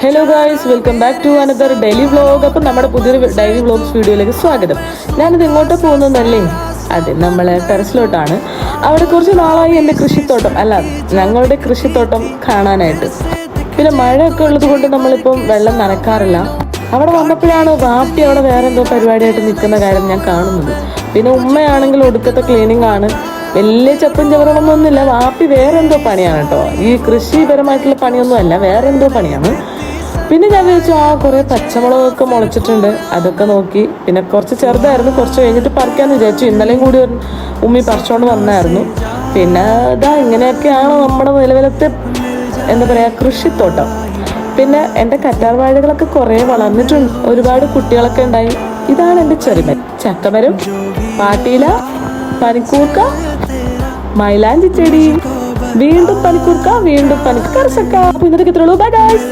Hello guys, welcome back to another daily vlog. അപ്പം നമ്മുടെ പുതിയൊരു ഡെയിലി വ്ളോഗ്സ് വീഡിയോയിലേക്ക് സ്വാഗതം. ഞാനിത് ഇങ്ങോട്ട് പോകുന്നതല്ലേ? അതെ, നമ്മളെ ടെറസിലോട്ടാണ്. അവിടെ കുറച്ച് നാളായി എൻ്റെ കൃഷിത്തോട്ടം ഞങ്ങളുടെ കൃഷിത്തോട്ടം കാണാനായിട്ട്. പിന്നെ മഴയൊക്കെ ഉള്ളത് കൊണ്ട് നമ്മളിപ്പം വെള്ളം നനക്കാറില്ല. അവിടെ വന്നപ്പോഴാണ് വാപ്പി അവിടെ വേറെ എന്തോ പരിപാടിയായിട്ട് നിൽക്കുന്ന കാര്യം ഞാൻ കാണുന്നത്. പിന്നെ ഉമ്മയാണെങ്കിൽ ഒടുക്കത്തെ ക്ലീനിങ് ആണ്. വലിയ ചപ്പും ചവറുകളൊന്നുമില്ല. വാപ്പി വേറെ എന്തോ പണിയാണ് കേട്ടോ. ഈ കൃഷിപരമായിട്ടുള്ള പണിയൊന്നും അല്ല, വേറെ എന്തോ പണിയാണ്. പിന്നെ ഞാൻ വിചാരിച്ചു കുറേ പച്ചമുളകൊക്കെ മുളച്ചിട്ടുണ്ട്, അതൊക്കെ നോക്കി. പിന്നെ കുറച്ച് ചെറുതായിരുന്നു, കുറച്ച് കഴിഞ്ഞിട്ട് പറിക്കാമെന്ന് വിചാരിച്ചു. ഇന്നലെയും കൂടി ഒരു ഉമ്മി പറിച്ചുകൊണ്ട് വന്നായിരുന്നു. പിന്നെ ഇങ്ങനെയൊക്കെയാണ് നമ്മുടെ നിലവിലത്തെ എന്താ പറയുക കൃഷിത്തോട്ടം. പിന്നെ എൻ്റെ കറ്റാർ വാഴകളൊക്കെ കുറേ വളർന്നിട്ടുണ്ട്, ഒരുപാട് കുട്ടികളൊക്കെ ഉണ്ടായി. ഇതാണ് എൻ്റെ ചെറുമരം, ചക്കമരം, പാട്ടീല, പനിക്കൂർക്ക, മൈലാഞ്ചി ചെടി, വീണ്ടും പനിക്കൂർക്ക, വീണ്ടും പനിക്കൂർക്ക. ഇന്നത്തെ ഇത്രയുള്ളൂ. Bye guys.